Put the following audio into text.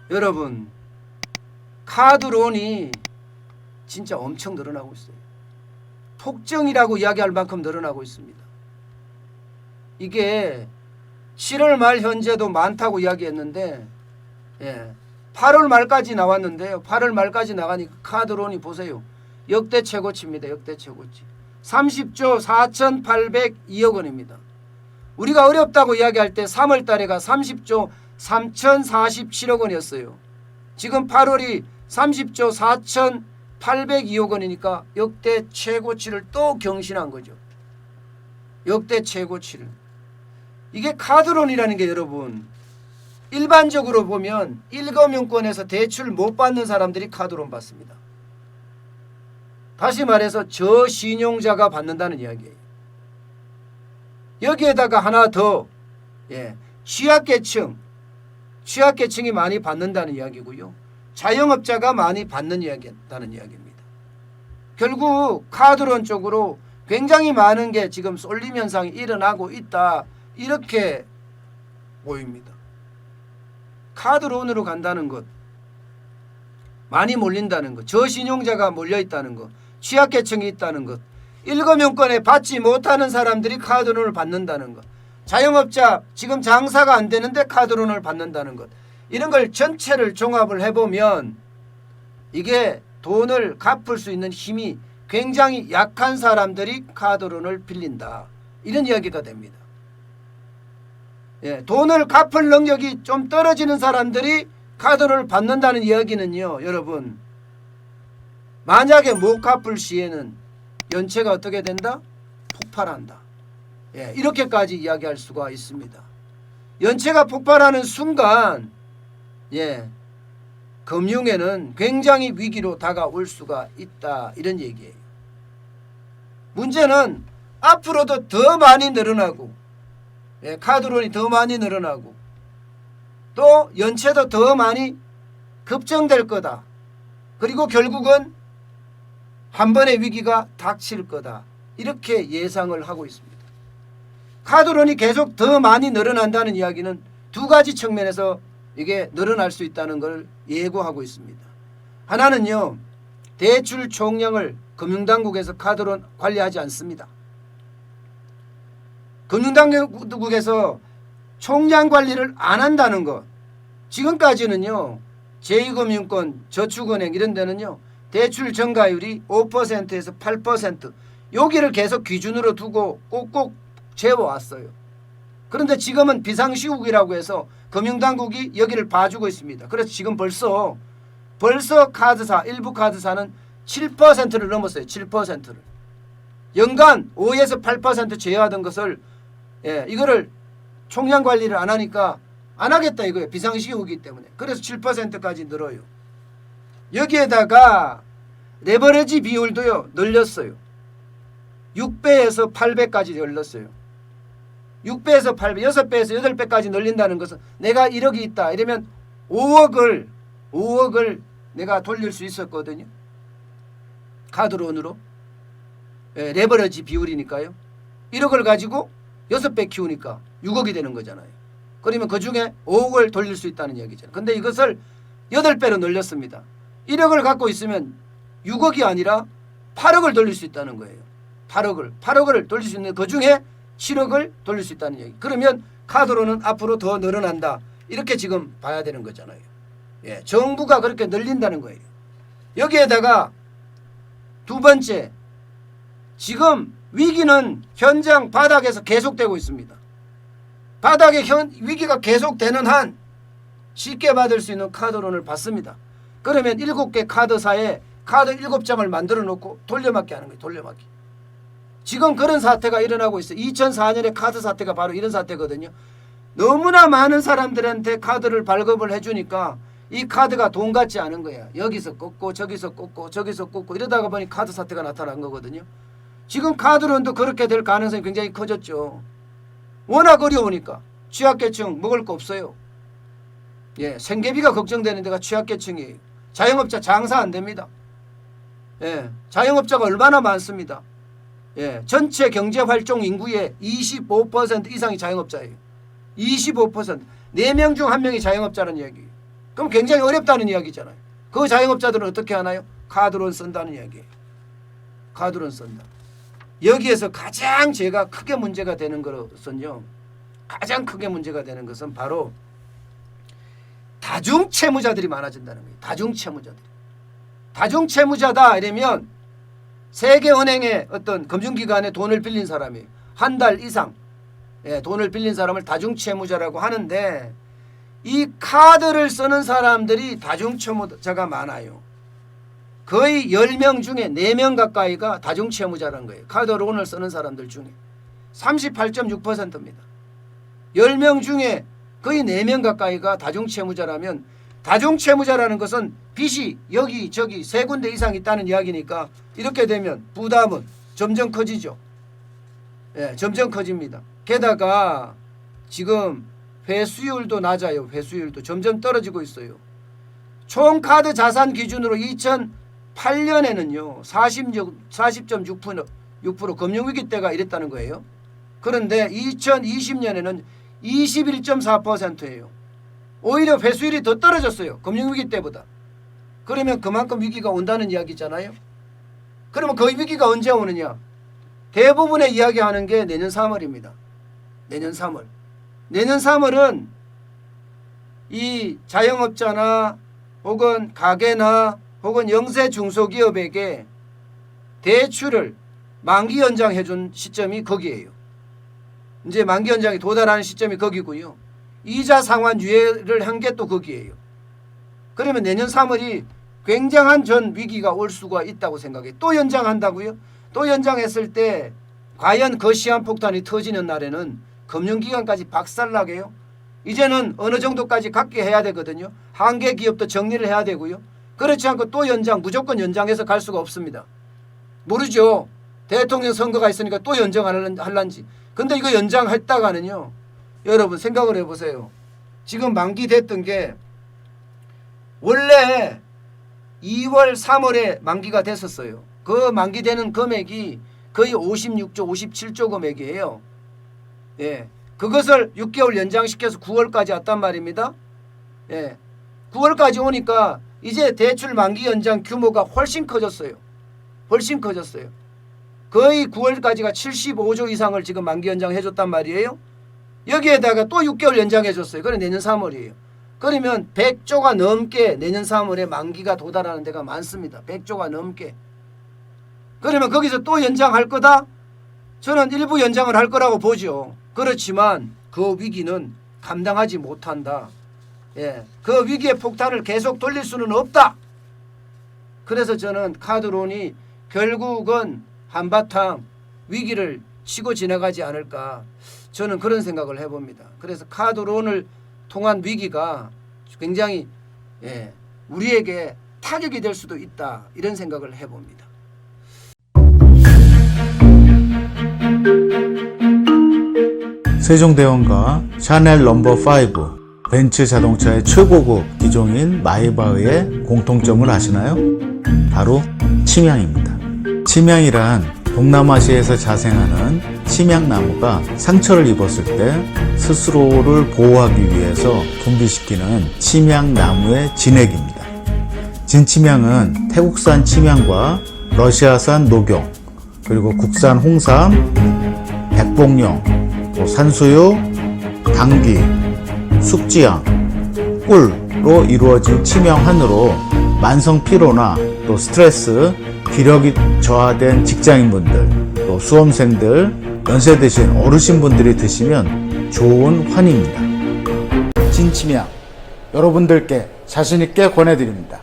여러분, 카드론이 진짜 엄청 늘어나고 있어요. 폭정이라고 이야기할 만큼 늘어나고 있습니다. 이게 7월 말 현재도 많다고 이야기했는데 8월 말까지 나왔는데요. 8월 말까지 나가니까 카드론이 보세요. 역대 최고치입니다. 역대 최고치. 30조 4,802억 원입니다. 우리가 어렵다고 이야기할 때 3월 달에가 30조 3,047억 원이었어요. 지금 8월이 30조 4,802억 원이니까 역대 최고치를 또 경신한 거죠. 역대 최고치를. 이게 카드론이라는 게 여러분, 일반적으로 보면 일금융권에서 대출 못 받는 사람들이 카드론 받습니다. 다시 말해서 저신용자가 받는다는 이야기예요. 여기에다가 하나 더 취약계층이 많이 받는다는 이야기고요. 자영업자가 많이 받는 이야기다는 이야기입니다. 결국 카드론 쪽으로 굉장히 많은 게 지금 쏠림 현상이 일어나고 있다, 이렇게 보입니다. 카드론으로 간다는 것, 많이 몰린다는 것, 저신용자가 몰려있다는 것, 취약계층이 있다는 것, 일금융권에 받지 못하는 사람들이 카드론을 받는다는 것, 자영업자 지금 장사가 안 되는데 카드론을 받는다는 것, 이런 걸 전체를 종합을 해보면 이게 돈을 갚을 수 있는 힘이 굉장히 약한 사람들이 카드론을 빌린다, 이런 이야기가 됩니다. 돈을 갚을 능력이 좀 떨어지는 사람들이 카드론을 받는다는 이야기는요, 여러분, 만약에 못 갚을 시에는 연체가 어떻게 된다? 폭발한다. 이렇게까지 이야기할 수가 있습니다. 연체가 폭발하는 순간 금융에는 굉장히 위기로 다가올 수가 있다, 이런 얘기예요. 문제는 앞으로도 더 많이 늘어나고 카드론이 더 많이 늘어나고 또 연체도 더 많이 급증될 거다. 그리고 결국은 한 번의 위기가 닥칠 거다, 이렇게 예상을 하고 있습니다. 카드론이 계속 더 많이 늘어난다는 이야기는 두 가지 측면에서 이게 늘어날 수 있다는 걸 예고하고 있습니다. 하나는요, 대출 총량을 금융당국에서 카드론 관리하지 않습니다. 금융당국에서 총량 관리를 안 한다는 것. 지금까지는요, 제2금융권, 저축은행 이런 데는요, 대출 전가율이 5%에서 8%, 여기를 계속 기준으로 두고 꼭꼭 재워왔어요. 그런데 지금은 비상시국이라고 해서 금융당국이 여기를 봐주고 있습니다. 그래서 지금 벌써 카드사, 일부 카드사는 7%를 넘었어요. 7%를. 연간 5에서 8% 제어하던 것을 이거를 총량 관리를 안 하니까 안 하겠다 이거예요. 비상시국이기 때문에. 그래서 7%까지 늘어요. 여기에다가 레버리지 비율도요, 늘렸어요. 6배에서 8배까지 늘렸어요. 6배에서 8배, 6배에서 8배까지 늘린다는 것은 내가 1억이 있다 이러면 5억을 내가 돌릴 수 있었거든요. 카드론으로. 레버리지 비율이니까요. 1억을 가지고 6배 키우니까 6억이 되는 거잖아요. 그러면 그 중에 5억을 돌릴 수 있다는 얘기잖아요. 근데 이것을 8배로 늘렸습니다. 1억을 갖고 있으면 6억이 아니라 8억을 돌릴 수 있다는 거예요. 8억을 돌릴 수 있는 그 중에 7억을 돌릴 수 있다는 얘기. 그러면 카드론은 앞으로 더 늘어난다, 이렇게 지금 봐야 되는 거잖아요. 정부가 그렇게 늘린다는 거예요. 여기에다가 두 번째, 지금 위기는 현장 바닥에서 계속되고 있습니다. 바닥에 위기가 계속되는 한 쉽게 받을 수 있는 카드론을 받습니다. 그러면 7개 카드사에 카드 7장을 만들어 놓고 돌려막기 하는 거예요. 돌려막기. 지금 그런 사태가 일어나고 있어요. 2004년에 카드 사태가 바로 이런 사태거든요. 너무나 많은 사람들한테 카드를 발급을 해주니까 이 카드가 돈 같지 않은 거야. 여기서 꽂고 저기서 꽂고 저기서 꽂고 이러다가 보니 카드 사태가 나타난 거거든요. 지금 카드론도 그렇게 될 가능성이 굉장히 커졌죠. 워낙 어려우니까. 취약계층 먹을 거 없어요. 생계비가 걱정되는 데가 취약계층이에요. 자영업자 장사 안 됩니다. 자영업자가 얼마나 많습니다. 전체 경제활동 인구의 25% 이상이 자영업자예요. 25%. 4명 중 1명이 자영업자라는 얘기예요. 그럼 굉장히 어렵다는 이야기잖아요. 그 자영업자들은 어떻게 하나요? 카드론 쓴다는 이야기예요. 카드론 쓴다. 여기에서 가장 제가 크게 문제가 되는 것은요. 가장 크게 문제가 되는 것은 바로 다중채무자들이 많아진다는 거예요. 다중채무자들. 다중채무자다 이러면 세계은행의 어떤 금융기관에 돈을 빌린 사람이 한 달 이상 돈을 빌린 사람을 다중채무자라고 하는데 이 카드를 쓰는 사람들이 다중채무자가 많아요. 거의 10명 중에 4명 가까이가 다중채무자라는 거예요. 카드론을 쓰는 사람들 중에 38.6%입니다. 10명 중에 거의 4명 가까이가 다중채무자라면 다중채무자라는 것은 빚이 여기 저기 3군데 이상 있다는 이야기니까 이렇게 되면 부담은 점점 커지죠. 점점 커집니다. 게다가 지금 회수율도 낮아요. 회수율도 점점 떨어지고 있어요. 총 카드 자산 기준으로 2008년에는요 40.6% 금융위기 때가 이랬다는 거예요. 그런데 2020년에는 21.4%예요. 오히려 회수율이 더 떨어졌어요. 금융위기 때보다. 그러면 그만큼 위기가 온다는 이야기잖아요. 그러면 그 위기가 언제 오느냐? 대부분의 이야기하는 게 내년 3월입니다. 내년 3월. 내년 3월은 이 자영업자나 혹은 가게나 혹은 영세 중소기업에게 대출을 만기 연장해 준 시점이 거기에요. 이제 만기 연장이 도달하는 시점이 거기고요. 이자 상환 유예를 한 게 또 거기에요. 그러면 내년 3월이 굉장한 전 위기가 올 수가 있다고 생각해요. 또 연장한다고요? 또 연장했을 때 과연 그 시한폭탄이 터지는 날에는 금융기관까지 박살나게요. 이제는 어느 정도까지 갖게 해야 되거든요. 한계 기업도 정리를 해야 되고요. 그렇지 않고 또 연장, 무조건 연장해서 갈 수가 없습니다. 모르죠. 대통령 선거가 있으니까 또 연장할란지. 근데 이거 연장했다가는요. 여러분 생각을 해보세요. 지금 만기됐던 게 원래 2월 3월에 만기가 됐었어요. 그 만기되는 금액이 거의 56조 57조 금액이에요. 그것을 6개월 연장시켜서 9월까지 왔단 말입니다. 9월까지 오니까 이제 대출 만기 연장 규모가 훨씬 커졌어요. 훨씬 커졌어요. 거의 9월까지가 75조 이상을 지금 만기 연장해줬단 말이에요. 여기에다가 또 6개월 연장해줬어요. 그래 내년 3월이에요. 그러면 100조가 넘게 내년 3월에 만기가 도달하는 데가 많습니다. 100조가 넘게. 그러면 거기서 또 연장할 거다? 저는 일부 연장을 할 거라고 보죠. 그렇지만 그 위기는 감당하지 못한다. 그 위기의 폭탄을 계속 돌릴 수는 없다. 그래서 저는 카드론이 결국은 한바탕 위기를 치고 지나가지 않을까. 저는 그런 생각을 해봅니다. 그래서 카드론을 통한 위기가 굉장히 우리에게 타격이 될 수도 있다. 이런 생각을 해봅니다. 세종대왕과 샤넬 넘버5, 벤츠 자동차의 최고급 기종인 마이바흐의 공통점을 아시나요? 바로 침향입니다. 침향이란 동남아시아에서 자생하는 침향나무가 상처를 입었을 때 스스로를 보호하기 위해서 분비시키는 침향나무의 진액입니다. 진침향은 태국산 침향과 러시아산 녹용, 그리고 국산 홍삼, 백봉령, 산수유, 당귀, 숙지향, 꿀로 이루어진 침향환으로 만성 피로나 또 스트레스, 기력이 저하된 직장인분들, 또 수험생들, 연세 드신 어르신분들이 드시면 좋은 환입니다. 진침향 여러분들께 자신있게 권해드립니다.